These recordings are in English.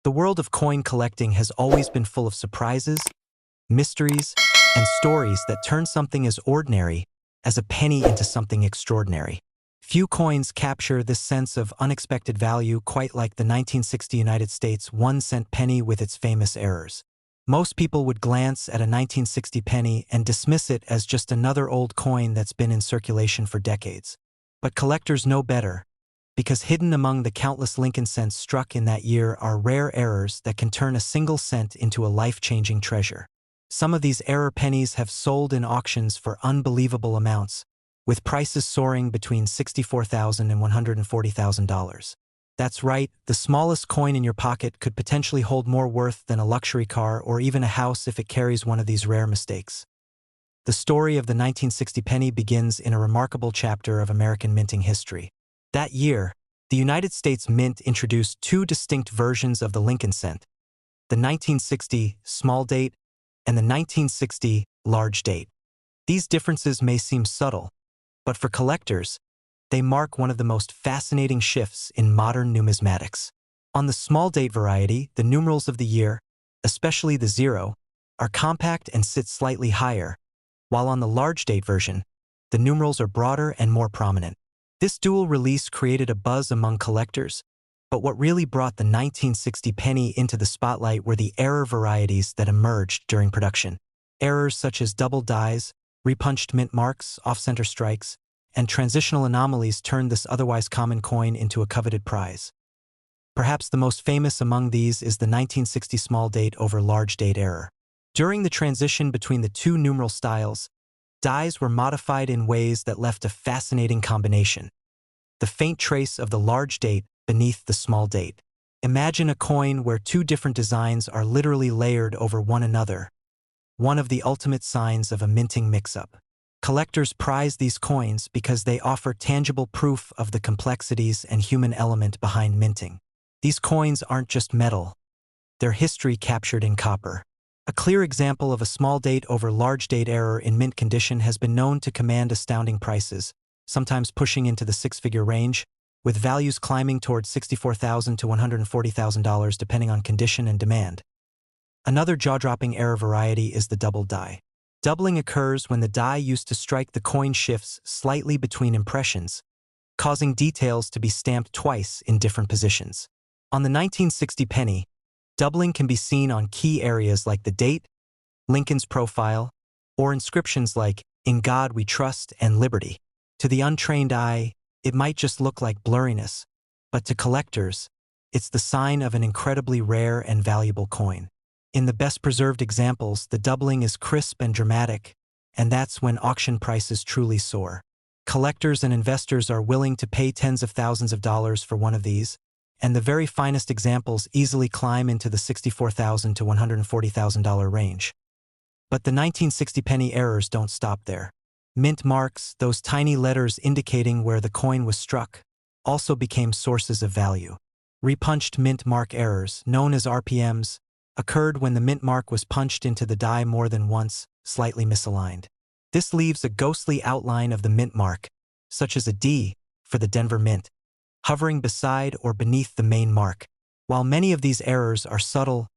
The world of coin collecting has always been full of surprises, mysteries, and stories that turn something as ordinary as a penny into something extraordinary. Few coins capture this sense of unexpected value quite like the 1960 United States 1-cent penny with its famous errors. Most people would glance at a 1960 penny and dismiss it as just another old coin that's been in circulation for decades. But collectors know better, because hidden among the countless Lincoln cents struck in that year are rare errors that can turn a single cent into a life-changing treasure. Some of these error pennies have sold in auctions for unbelievable amounts, with prices soaring between $64,000 and $140,000. That's right, the smallest coin in your pocket could potentially hold more worth than a luxury car or even a house if it carries one of these rare mistakes. The story of the 1960 penny begins in a remarkable chapter of American minting history. That year, the United States Mint introduced two distinct versions of the Lincoln cent, the 1960 small date and the 1960 large date. These differences may seem subtle, but for collectors, they mark one of the most fascinating shifts in modern numismatics. On the small date variety, the numerals of the year, especially the 0, are compact and sit slightly higher, while on the large date version, the numerals are broader and more prominent. This dual release created a buzz among collectors, but what really brought the 1960 penny into the spotlight were the error varieties that emerged during production. Errors such as double dies, repunched mint marks, off-center strikes, and transitional anomalies turned this otherwise common coin into a coveted prize. Perhaps the most famous among these is the 1960 small date over large date error. During the transition between the two numeral styles, dies were modified in ways that left a fascinating combination: the faint trace of the large date beneath the small date. Imagine a coin where two different designs are literally layered over one another, one of the ultimate signs of a minting mix-up. Collectors prize these coins because they offer tangible proof of the complexities and human element behind minting. These coins aren't just metal, they're history captured in copper. A clear example of a small date over large date error in mint condition has been known to command astounding prices, sometimes pushing into the six-figure range, with values climbing towards $64,000 to $140,000 depending on condition and demand. Another jaw-dropping error variety is the double die. Doubling occurs when the die used to strike the coin shifts slightly between impressions, causing details to be stamped twice in different positions. On the 1960 penny, doubling can be seen on key areas like the date, Lincoln's profile, or inscriptions like "In God We Trust" and "Liberty." To the untrained eye, it might just look like blurriness, but to collectors, it's the sign of an incredibly rare and valuable coin. In the best-preserved examples, the doubling is crisp and dramatic, and that's when auction prices truly soar. Collectors and investors are willing to pay tens of thousands of dollars for one of these, and the very finest examples easily climb into the $64,000 to $140,000 range. But the 1960 penny errors don't stop there. Mint marks, those tiny letters indicating where the coin was struck, also became sources of value. Repunched mint mark errors, known as RPMs, occurred when the mint mark was punched into the die more than once, slightly misaligned. This leaves a ghostly outline of the mint mark, such as a D for the Denver Mint, hovering beside or beneath the main mark. While many of these errors are subtle,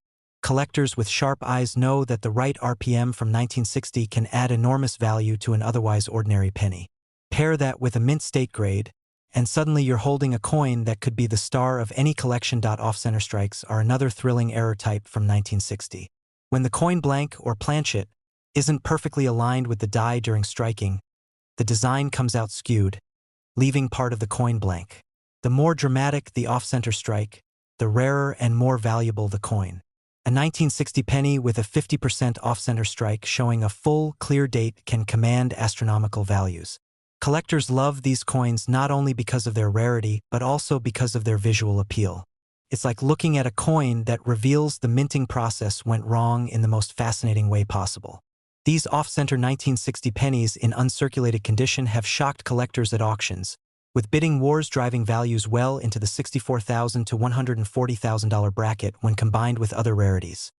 collectors with sharp eyes know that the right RPM from 1960 can add enormous value to an otherwise ordinary penny. Pair that with a mint state grade, and suddenly you're holding a coin that could be the star of any collection. Off-center strikes are another thrilling error type from 1960. When the coin blank or planchet isn't perfectly aligned with the die during striking, the design comes out skewed, leaving part of the coin blank. The more dramatic the off-center strike, the rarer and more valuable the coin. A 1960 penny with a 50% off-center strike showing a full, clear date can command astronomical values. Collectors love these coins not only because of their rarity, but also because of their visual appeal. It's like looking at a coin that reveals the minting process went wrong in the most fascinating way possible. These off-center 1960 pennies in uncirculated condition have shocked collectors at auctions, with bidding wars driving values well into the $64,000 to $140,000 bracket when combined with other rarities.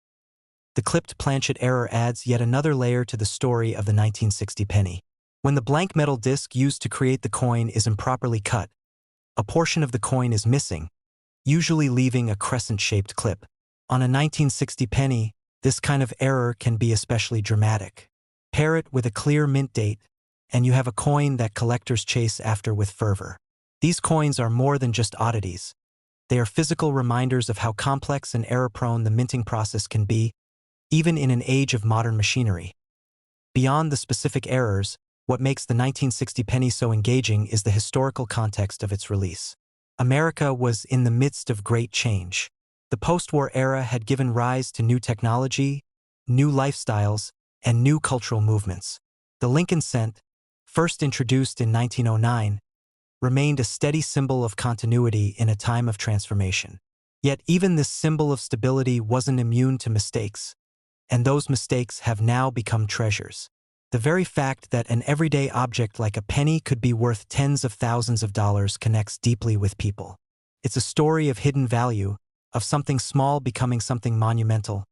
The clipped planchet error adds yet another layer to the story of the 1960 penny. When the blank metal disc used to create the coin is improperly cut, a portion of the coin is missing, usually leaving a crescent-shaped clip. On a 1960 penny, this kind of error can be especially dramatic. Pair it with a clear mint date, and you have a coin that collectors chase after with fervor. These coins are more than just oddities. They are physical reminders of how complex and error-prone the minting process can be, even in an age of modern machinery. Beyond the specific errors, what makes the 1960 penny so engaging is the historical context of its release. America was in the midst of great change. The post-war era had given rise to new technology, new lifestyles, and new cultural movements. The Lincoln cent, first introduced in 1909, remained a steady symbol of continuity in a time of transformation. Yet even this symbol of stability wasn't immune to mistakes, and those mistakes have now become treasures. The very fact that an everyday object like a penny could be worth tens of thousands of dollars connects deeply with people. It's a story of hidden value, of something small becoming something monumental.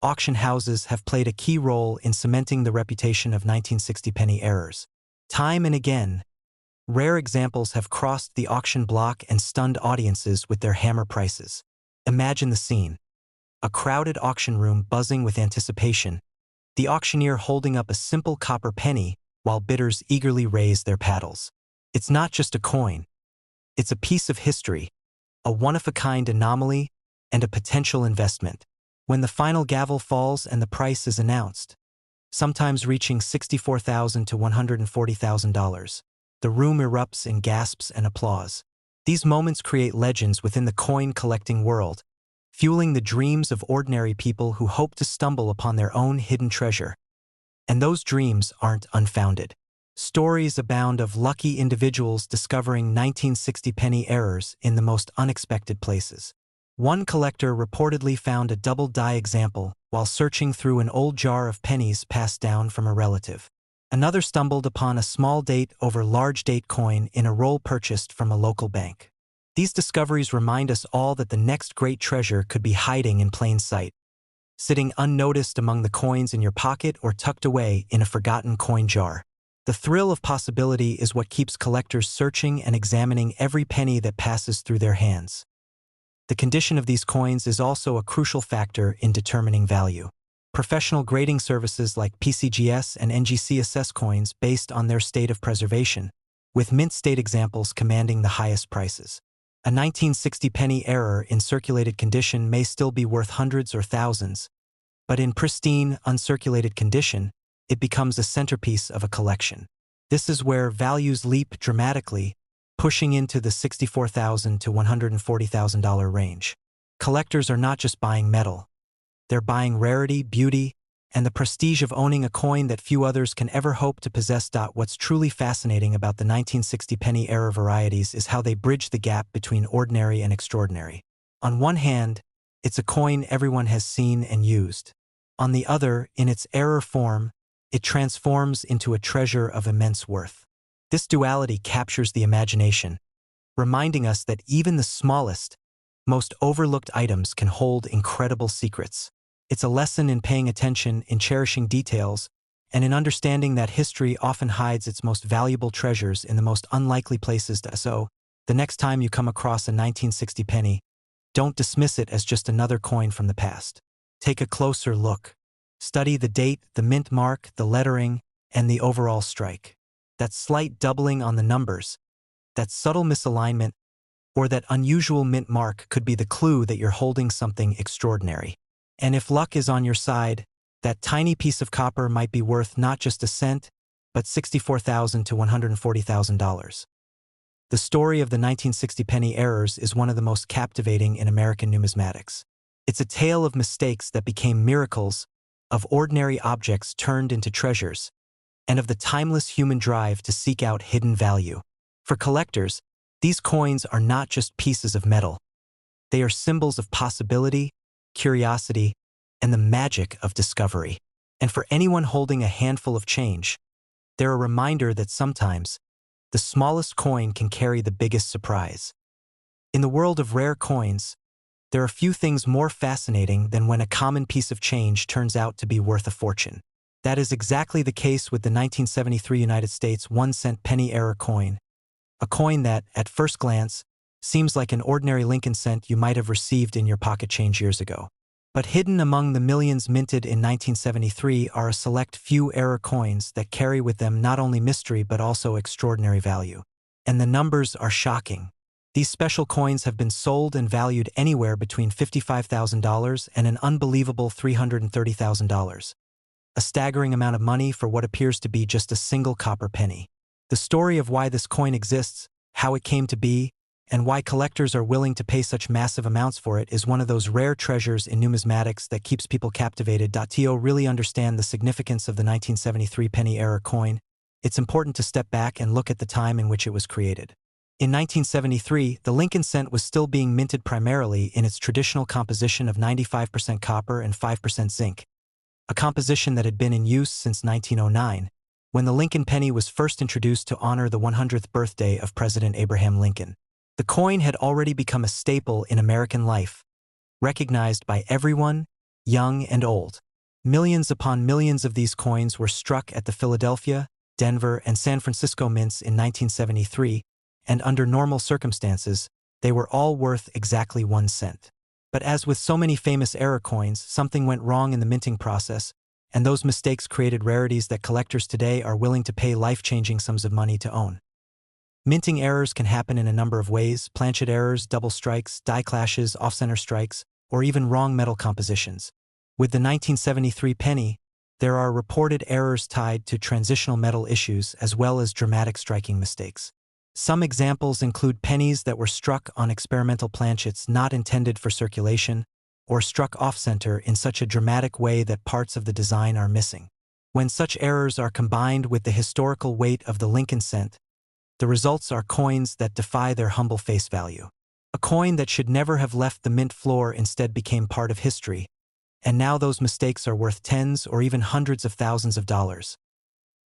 Auction houses have played a key role in cementing the reputation of 1960 penny errors. Time and again, rare examples have crossed the auction block and stunned audiences with their hammer prices. Imagine the scene. A crowded auction room buzzing with anticipation, the auctioneer holding up a simple copper penny while bidders eagerly raise their paddles. It's not just a coin. It's a piece of history, a one-of-a-kind anomaly, and a potential investment. When the final gavel falls and the price is announced, sometimes reaching $64,000 to $140,000, the room erupts in gasps and applause. These moments create legends within the coin-collecting world, fueling the dreams of ordinary people who hope to stumble upon their own hidden treasure. And those dreams aren't unfounded. Stories abound of lucky individuals discovering 1960 penny errors in the most unexpected places. One collector reportedly found a double die example while searching through an old jar of pennies passed down from a relative. Another stumbled upon a small date over large date coin in a roll purchased from a local bank. These discoveries remind us all that the next great treasure could be hiding in plain sight, sitting unnoticed among the coins in your pocket or tucked away in a forgotten coin jar. The thrill of possibility is what keeps collectors searching and examining every penny that passes through their hands. The condition of these coins is also a crucial factor in determining value. Professional grading services like PCGS and NGC assess coins based on their state of preservation, with mint state examples commanding the highest prices. A 1960 penny error in circulated condition may still be worth hundreds or thousands, but in pristine, uncirculated condition, it becomes a centerpiece of a collection. This is where values leap dramatically, pushing into the $64,000 to $140,000 range. Collectors are not just buying metal. They're buying rarity, beauty, and the prestige of owning a coin that few others can ever hope to possess. What's truly fascinating about the 1960 penny era varieties is how they bridge the gap between ordinary and extraordinary. On one hand, it's a coin everyone has seen and used. On the other, in its error form, it transforms into a treasure of immense worth. This duality captures the imagination, reminding us that even the smallest, most overlooked items can hold incredible secrets. It's a lesson in paying attention, in cherishing details, and in understanding that history often hides its most valuable treasures in the most unlikely places. So, the next time you come across a 1960 penny, don't dismiss it as just another coin from the past. Take a closer look. Study the date, the mint mark, the lettering, and the overall strike. That slight doubling on the numbers, that subtle misalignment, or that unusual mint mark could be the clue that you're holding something extraordinary. And if luck is on your side, that tiny piece of copper might be worth not just a cent, but $64,000 to $140,000. The story of the 1960 penny errors is one of the most captivating in American numismatics. It's a tale of mistakes that became miracles, of ordinary objects turned into treasures, and of the timeless human drive to seek out hidden value. For collectors, these coins are not just pieces of metal. They are symbols of possibility, curiosity, and the magic of discovery. And for anyone holding a handful of change, they're a reminder that sometimes the smallest coin can carry the biggest surprise. In the world of rare coins, there are few things more fascinating than when a common piece of change turns out to be worth a fortune. That is exactly the case with the 1973 United States 1-cent penny error coin, a coin that, at first glance, seems like an ordinary Lincoln cent you might have received in your pocket change years ago. But hidden among the millions minted in 1973 are a select few error coins that carry with them not only mystery but also extraordinary value. And the numbers are shocking. These special coins have been sold and valued anywhere between $55,000 and an unbelievable $330,000. A staggering amount of money for what appears to be just a single copper penny. The story of why this coin exists, how it came to be, and why collectors are willing to pay such massive amounts for it is one of those rare treasures in numismatics that keeps people captivated. To really understand the significance of the 1973 penny error coin, it's important to step back and look at the time in which it was created. In 1973, the Lincoln cent was still being minted primarily in its traditional composition of 95% copper and 5% zinc, a composition that had been in use since 1909, when the Lincoln penny was first introduced to honor the 100th birthday of President Abraham Lincoln. The coin had already become a staple in American life, recognized by everyone, young and old. Millions upon millions of these coins were struck at the Philadelphia, Denver, and San Francisco mints in 1973, and under normal circumstances, they were all worth exactly 1 cent. But as with so many famous error coins, something went wrong in the minting process, and those mistakes created rarities that collectors today are willing to pay life-changing sums of money to own. Minting errors can happen in a number of ways: planchet errors, double strikes, die clashes, off-center strikes, or even wrong metal compositions. With the 1973 penny, there are reported errors tied to transitional metal issues as well as dramatic striking mistakes. Some examples include pennies that were struck on experimental planchets not intended for circulation, or struck off-center in such a dramatic way that parts of the design are missing. When such errors are combined with the historical weight of the Lincoln cent, the results are coins that defy their humble face value. A coin that should never have left the mint floor instead became part of history, and now those mistakes are worth tens or even hundreds of thousands of dollars.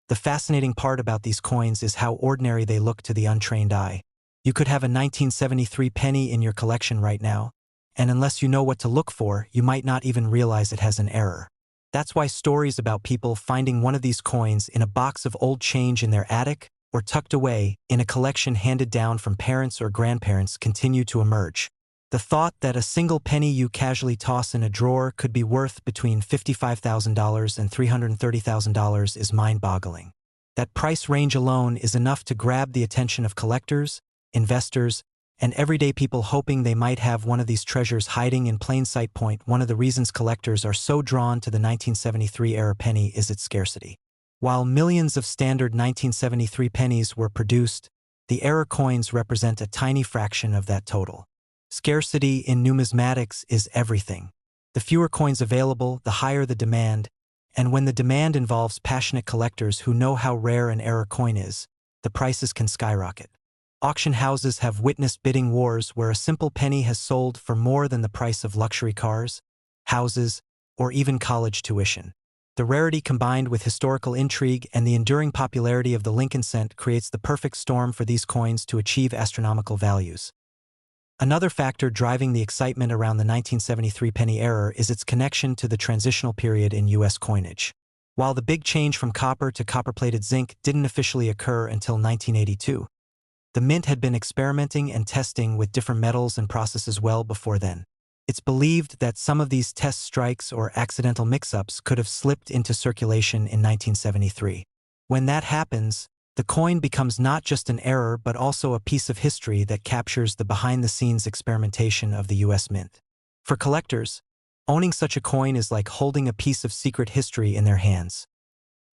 The fascinating part about these coins is how ordinary they look to the untrained eye. You could have a 1973 penny in your collection right now, and unless you know what to look for, you might not even realize it has an error. That's why stories about people finding one of these coins in a box of old change in their attic or tucked away in a collection handed down from parents or grandparents continue to emerge. The thought that a single penny you casually toss in a drawer could be worth between $55,000 and $330,000 is mind-boggling. That price range alone is enough to grab the attention of collectors, investors, and everyday people hoping they might have one of these treasures hiding in plain sight. One of the reasons collectors are so drawn to the 1973 era penny is its scarcity. While millions of standard 1973 pennies were produced, the error coins represent a tiny fraction of that total. Scarcity in numismatics is everything. The fewer coins available, the higher the demand, and when the demand involves passionate collectors who know how rare an error coin is, the prices can skyrocket. Auction houses have witnessed bidding wars where a simple penny has sold for more than the price of luxury cars, houses, or even college tuition. The rarity combined with historical intrigue and the enduring popularity of the Lincoln cent creates the perfect storm for these coins to achieve astronomical values. Another factor driving the excitement around the 1973 penny error is its connection to the transitional period in U.S. coinage. While the big change from copper to copper-plated zinc didn't officially occur until 1982, the mint had been experimenting and testing with different metals and processes well before then. It's believed that some of these test strikes or accidental mix-ups could have slipped into circulation in 1973. When that happens, the coin becomes not just an error but also a piece of history that captures the behind-the-scenes experimentation of the U.S. Mint. For collectors, owning such a coin is like holding a piece of secret history in their hands.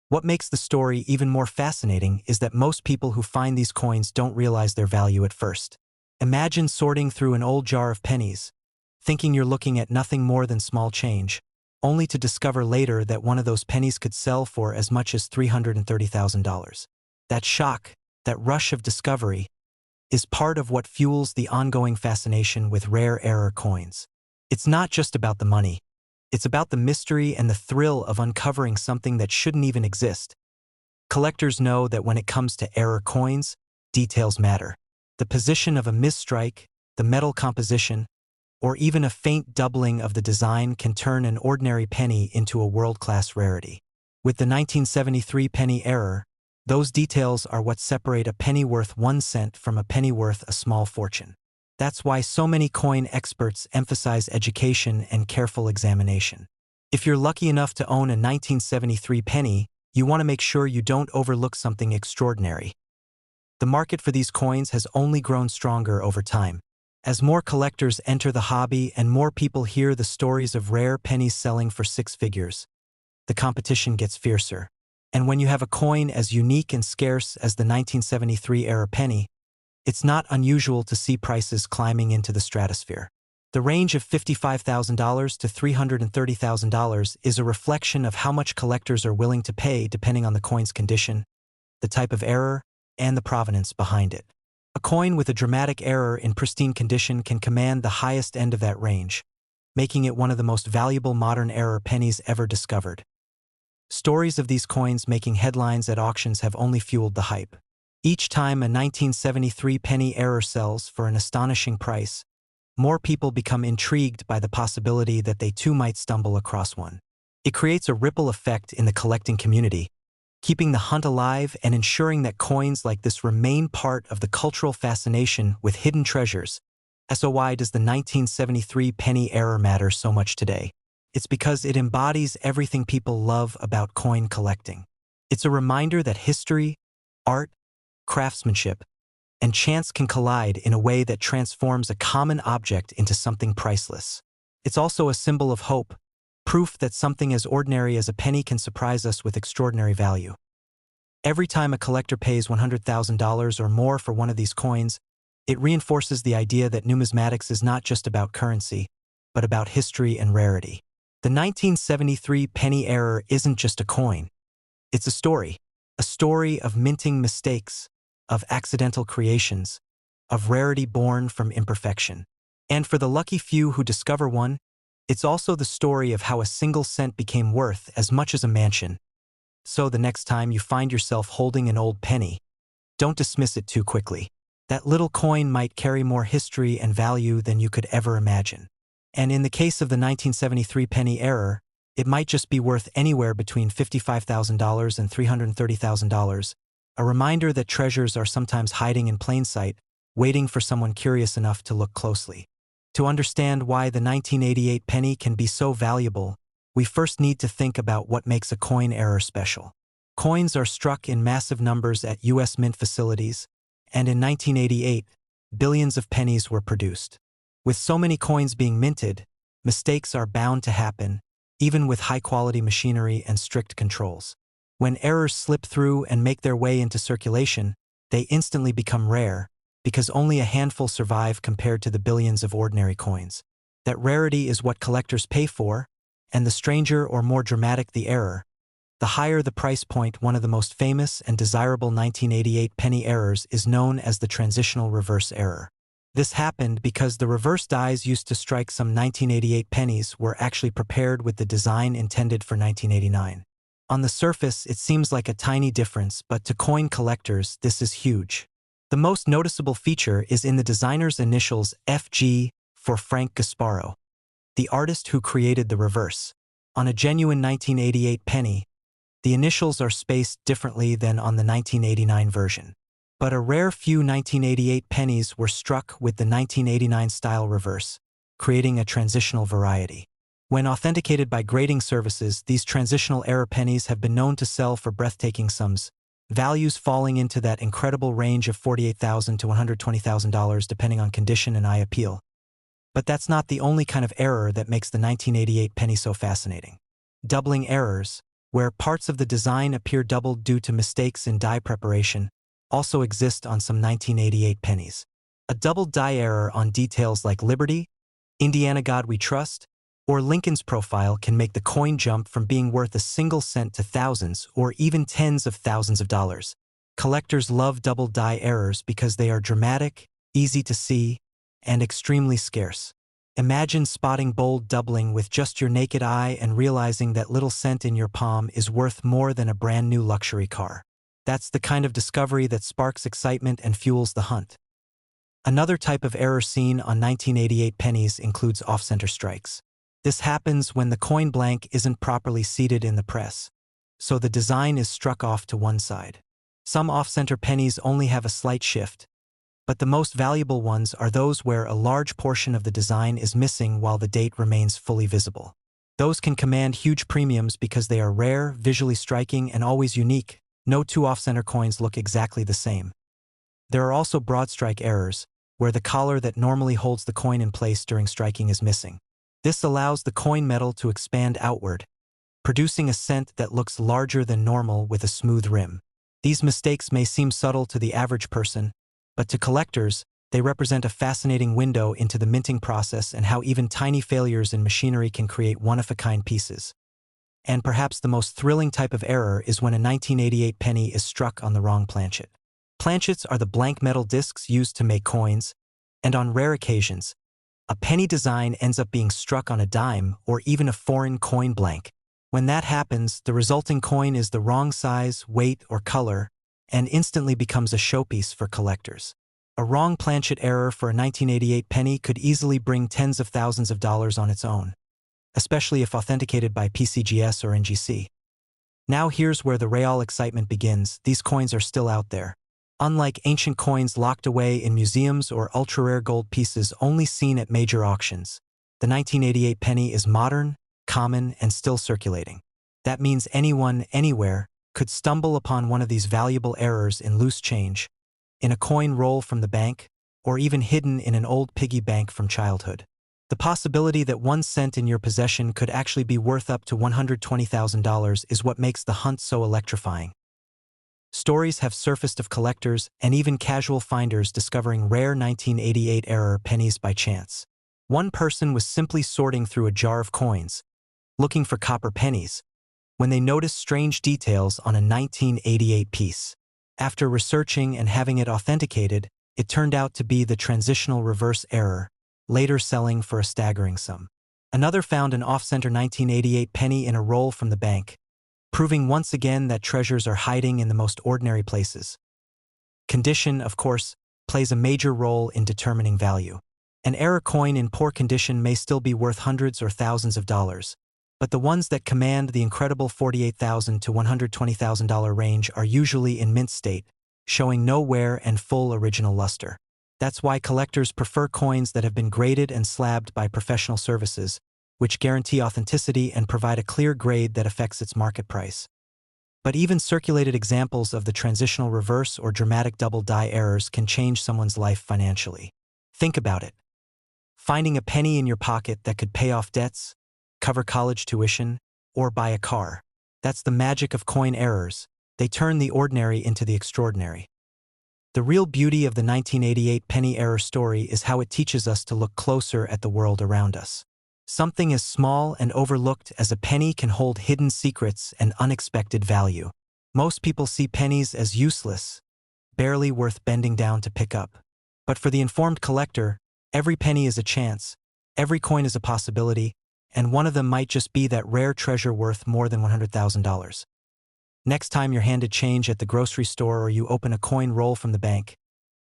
What makes the story even more fascinating is that most people who find these coins don't realize their value at first. Imagine sorting through an old jar of pennies, thinking you're looking at nothing more than small change, only to discover later that one of those pennies could sell for as much as $330,000. That shock, that rush of discovery, is part of what fuels the ongoing fascination with rare error coins. It's not just about the money. It's about the mystery and the thrill of uncovering something that shouldn't even exist. Collectors know that when it comes to error coins, details matter. The position of a misstrike, the metal composition, or even a faint doubling of the design can turn an ordinary penny into a world-class rarity. With the 1973 penny error, those details are what separate a penny worth 1 cent from a penny worth a small fortune. That's why so many coin experts emphasize education and careful examination. If you're lucky enough to own a 1973 penny, you want to make sure you don't overlook something extraordinary. The market for these coins has only grown stronger over time. As more collectors enter the hobby and more people hear the stories of rare pennies selling for six figures, the competition gets fiercer. And when you have a coin as unique and scarce as the 1973-era penny, it's not unusual to see prices climbing into the stratosphere. The range of $55,000 to $330,000 is a reflection of how much collectors are willing to pay depending on the coin's condition, the type of error, and the provenance behind it. A coin with a dramatic error in pristine condition can command the highest end of that range, making it one of the most valuable modern error pennies ever discovered. Stories of these coins making headlines at auctions have only fueled the hype. Each time a 1973 penny error sells for an astonishing price, more people become intrigued by the possibility that they too might stumble across one. It creates a ripple effect in the collecting community, keeping the hunt alive and ensuring that coins like this remain part of the cultural fascination with hidden treasures. So why does the 1973 penny error matter so much today? It's because it embodies everything people love about coin collecting. It's a reminder that history, art, craftsmanship, and chance can collide in a way that transforms a common object into something priceless. It's also a symbol of hope, proof that something as ordinary as a penny can surprise us with extraordinary value. Every time a collector pays $100,000 or more for one of these coins, it reinforces the idea that numismatics is not just about currency, but about history and rarity. The 1973 penny error isn't just a coin. It's a story of minting mistakes, of accidental creations, of rarity born from imperfection. And for the lucky few who discover one, it's also the story of how a single cent became worth as much as a mansion. So the next time you find yourself holding an old penny, don't dismiss it too quickly. That little coin might carry more history and value than you could ever imagine. And in the case of the 1973 penny error, it might just be worth anywhere between $55,000 and $330,000, a reminder that treasures are sometimes hiding in plain sight, waiting for someone curious enough to look closely. To understand why the 1988 penny can be so valuable, we first need to think about what makes a coin error special. Coins are struck in massive numbers at U.S. mint facilities, and in 1988, billions of pennies were produced. With so many coins being minted, mistakes are bound to happen, even with high-quality machinery and strict controls. When errors slip through and make their way into circulation, they instantly become rare, because only a handful survive compared to the billions of ordinary coins. That rarity is what collectors pay for, and the stranger or more dramatic the error, the higher the price point. One of the most famous and desirable 1988 penny errors is known as the transitional reverse error. This happened because the reverse dies used to strike some 1988 pennies were actually prepared with the design intended for 1989. On the surface, it seems like a tiny difference, but to coin collectors, this is huge. The most noticeable feature is in the designer's initials FG for Frank Gasparo, the artist who created the reverse. On a genuine 1988 penny, the initials are spaced differently than on the 1989 version. But a rare few 1988 pennies were struck with the 1989 style reverse, creating a transitional variety. When authenticated by grading services, these transitional error pennies have been known to sell for breathtaking sums, values falling into that incredible range of $48,000 to $120,000 depending on condition and eye appeal. But that's not the only kind of error that makes the 1988 penny so fascinating. Doubling errors, where parts of the design appear doubled due to mistakes in die preparation, also exist on some 1988 pennies. A doubled die error on details like Liberty, Indiana God We Trust, or Lincoln's profile can make the coin jump from being worth a single cent to thousands or even tens of thousands of dollars. Collectors love double die errors because they are dramatic, easy to see, and extremely scarce. Imagine spotting bold doubling with just your naked eye and realizing that little cent in your palm is worth more than a brand new luxury car. That's the kind of discovery that sparks excitement and fuels the hunt. Another type of error seen on 1988 pennies includes off-center strikes. This happens when the coin blank isn't properly seated in the press, so the design is struck off to one side. Some off-center pennies only have a slight shift, But the most valuable ones are those where a large portion of the design is missing while the date remains fully visible. Those can command huge premiums because they are rare, visually striking, and always unique. No two off-center coins look exactly the same. There are also broad strike errors, where the collar that normally holds the coin in place during striking is missing. This allows the coin metal to expand outward, producing a cent that looks larger than normal with a smooth rim. These mistakes may seem subtle to the average person, but to collectors, they represent a fascinating window into the minting process and how even tiny failures in machinery can create one-of-a-kind pieces. And perhaps the most thrilling type of error is when a 1988 penny is struck on the wrong planchet. Planchets are the blank metal discs used to make coins, and on rare occasions, a penny design ends up being struck on a dime or even a foreign coin blank. When that happens, the resulting coin is the wrong size, weight, or color, and instantly becomes a showpiece for collectors. A wrong planchet error for a 1988 penny could easily bring tens of thousands of dollars on its own, especially if authenticated by PCGS or NGC. Now here's where the real excitement begins. These coins are still out there. Unlike ancient coins locked away in museums or ultra-rare gold pieces only seen at major auctions, the 1988 penny is modern, common, and still circulating. That means anyone, anywhere, could stumble upon one of these valuable errors in loose change, in a coin roll from the bank, or even hidden in an old piggy bank from childhood. The possibility that 1 cent in your possession could actually be worth up to $120,000 is what makes the hunt so electrifying. Stories have surfaced of collectors and even casual finders discovering rare 1988 error pennies by chance. One person was simply sorting through a jar of coins, looking for copper pennies, when they noticed strange details on a 1988 piece. After researching and having it authenticated, it turned out to be the transitional reverse error, later selling for a staggering sum. Another found an off-center 1988 penny in a roll from the bank, proving once again that treasures are hiding in the most ordinary places. Condition, of course, plays a major role in determining value. An error coin in poor condition may still be worth hundreds or thousands of dollars, but the ones that command the incredible $48,000 to $120,000 range are usually in mint state, showing no wear and full original luster. That's why collectors prefer coins that have been graded and slabbed by professional services, which guarantee authenticity and provide a clear grade that affects its market price. But even circulated examples of the transitional reverse or dramatic double die errors can change someone's life financially. Think about it. Finding a penny in your pocket that could pay off debts, cover college tuition, or buy a car. That's the magic of coin errors. They turn the ordinary into the extraordinary. The real beauty of the 1988 penny error story is how it teaches us to look closer at the world around us. Something as small and overlooked as a penny can hold hidden secrets and unexpected value. Most people see pennies as useless, barely worth bending down to pick up. But for the informed collector, every penny is a chance, every coin is a possibility, and one of them might just be that rare treasure worth more than $100,000. Next time you're handed change at the grocery store or you open a coin roll from the bank,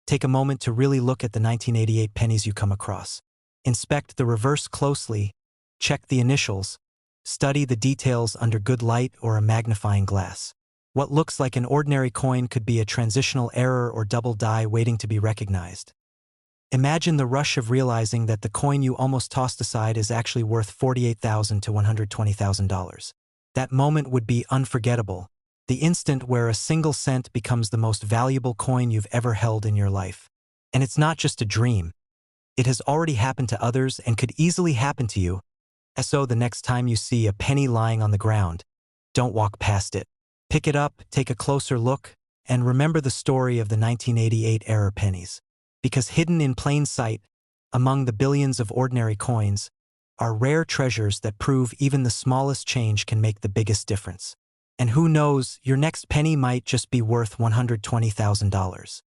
take a moment to really look at the 1988 pennies you come across. Inspect the reverse closely, check the initials, study the details under good light or a magnifying glass. What looks like an ordinary coin could be a transitional error or double die waiting to be recognized. Imagine the rush of realizing that the coin you almost tossed aside is actually worth $48,000 to $120,000. That moment would be unforgettable, the instant where a single cent becomes the most valuable coin you've ever held in your life. And it's not just a dream. It has already happened to others and could easily happen to you. So the next time you see a penny lying on the ground, don't walk past it. Pick it up, take a closer look, and remember the story of the 1988 error pennies. Because hidden in plain sight, among the billions of ordinary coins, are rare treasures that prove even the smallest change can make the biggest difference. And who knows, your next penny might just be worth $120,000.